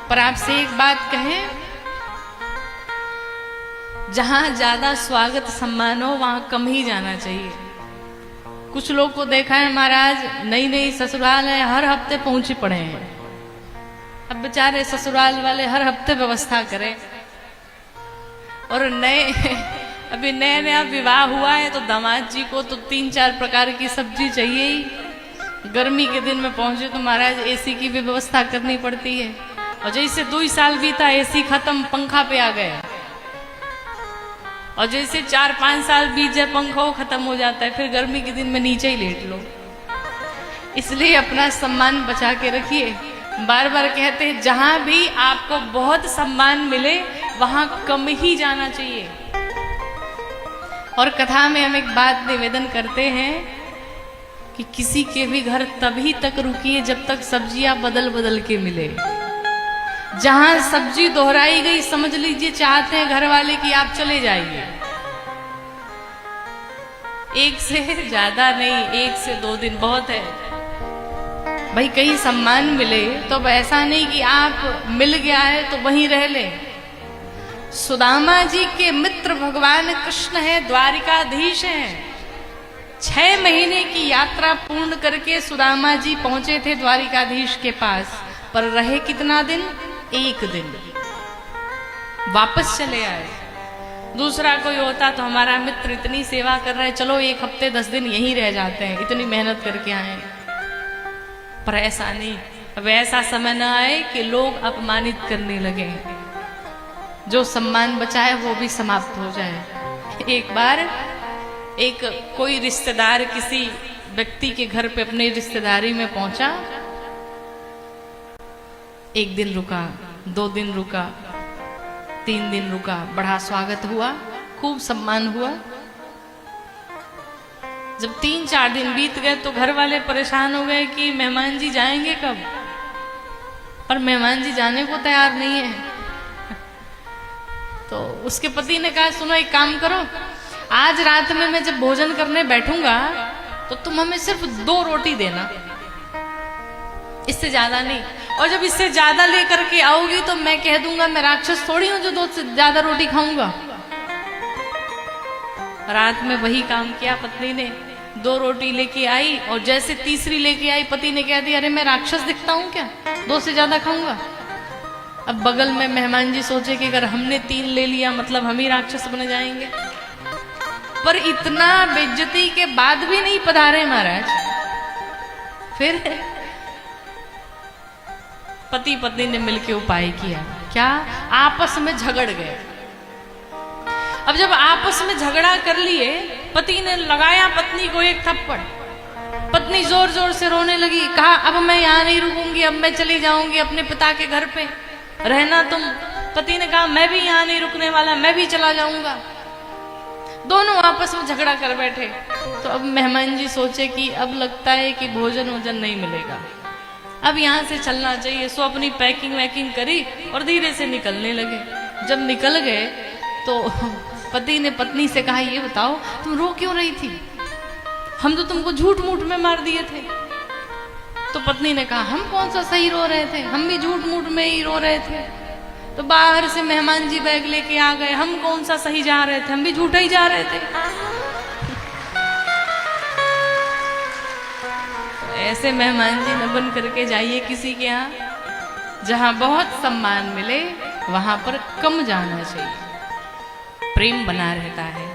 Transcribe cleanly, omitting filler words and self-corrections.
पर आपसे एक बात कहें, जहां ज्यादा स्वागत सम्मान हो वहां कम ही जाना चाहिए। कुछ लोग को देखा है महाराज, नई नई ससुराल है, हर हफ्ते पहुंचे पड़े हैं। अब बेचारे ससुराल वाले हर हफ्ते व्यवस्था करें, और अभी नया नया विवाह हुआ है तो दामाद जी को तो 3-4 प्रकार की सब्जी चाहिए ही। गर्मी के दिन में पहुंचे तो महाराज एसी की भी व्यवस्था करनी पड़ती है, और जैसे 2 साल बीता एसी खत्म, पंखा पे आ गए, और जैसे 4-5 साल बीत जाए पंखा वो खत्म हो जाता है, फिर गर्मी के दिन में नीचे ही लेट लो। इसलिए अपना सम्मान बचा के रखिए। बार बार कहते हैं जहां भी आपको बहुत सम्मान मिले वहां कम ही जाना चाहिए। और कथा में हम एक बात निवेदन करते हैं कि किसी के भी घर तभी तक रुकिए जब तक सब्जियां बदल बदल के मिले। जहां सब्जी दोहराई गई समझ लीजिए चाहते हैं घर वाले कि आप चले जाइए। एक से ज्यादा नहीं, 1 से 2 दिन बहुत है भाई। कहीं सम्मान मिले तो अब ऐसा नहीं कि आप मिल गया है तो वहीं रह ले। सुदामा जी के मित्र भगवान कृष्ण है, द्वारिकाधीश हैं। 6 महीने की यात्रा पूर्ण करके सुदामा जी पहुंचे थे द्वारिकाधीश के पास, पर रहे कितना दिन? 1 दिन, वापस चले आए। दूसरा कोई होता तो हमारा मित्र इतनी सेवा कर रहे, चलो 1 हफ्ते 10 दिन यहीं रह जाते हैं, इतनी मेहनत करके आए। पर ऐसा नहीं। अब ऐसा समय न आए कि लोग अपमानित करने लगे, जो सम्मान बचा है वो भी समाप्त हो जाए। एक बार एक कोई रिश्तेदार किसी व्यक्ति के घर पे अपने रिश्तेदारी में पहुंचा। 1 दिन रुका, 2 दिन रुका, 3 दिन रुका, बड़ा स्वागत हुआ, खूब सम्मान हुआ। जब 3-4 दिन बीत गए तो घर वाले परेशान हो गए कि मेहमान जी जाएंगे कब। पर मेहमान जी जाने को तैयार नहीं है। तो उसके पति ने कहा सुनो एक काम करो, आज रात में मैं जब भोजन करने बैठूंगा तो तुम हमें सिर्फ 2 रोटी देना, इससे ज्यादा नहीं। और जब इससे ज्यादा लेकर के आओगी तो मैं कह दूंगा मैं राक्षस थोड़ी हूं जो 2 से ज्यादा रोटी खाऊंगा। रात में वही काम किया पत्नी ने, 2 रोटी लेके आई, और जैसे तीसरी लेके आई पति ने कह दिया अरे मैं राक्षस दिखता हूं क्या, 2 से ज्यादा खाऊंगा। अब बगल में मेहमान जी सोचे कि अगर हमने 3 ले लिया मतलब हम ही राक्षस बन जाएंगे। पर इतना बेइज्जती के बाद भी नहीं पधारे महाराज। फिर पति पत्नी ने मिलकर उपाय किया, क्या? आपस में झगड़ गए। अब जब आपस में झगड़ा कर लिए, पति ने लगाया पत्नी को 1 थप्पड़। पत्नी जोर जोर से रोने लगी, कहा अब मैं यहाँ नहीं रुकूंगी, अब मैं चली जाऊंगी अपने पिता के घर पे, रहना तुम। पति ने कहा मैं भी यहाँ नहीं रुकने वाला, मैं भी चला जाऊंगा। दोनों आपस में झगड़ा कर बैठे। तो अब मेहमान जी सोचे कि अब लगता है कि भोजन वोजन नहीं मिलेगा, अब यहाँ से चलना चाहिए। सो अपनी पैकिंग वैकिंग करी और धीरे से निकलने लगे। जब निकल गए तो पति ने पत्नी से कहा ये बताओ तुम रो क्यों रही थी, हम तो तुमको झूठ मूठ में मार दिए थे। तो पत्नी ने कहा हम कौन सा सही रो रहे थे, हम भी झूठ मूठ में ही रो रहे थे। तो बाहर से मेहमान जी बैग लेके आ गए, हम कौन सा सही जा रहे थे, हम भी झूठा ही जा रहे थे। ऐसे मेहमान जी न बन करके जाइए किसी के यहाँ। जहां बहुत सम्मान मिले वहां पर कम जाना चाहिए, प्रेम बना रहता है।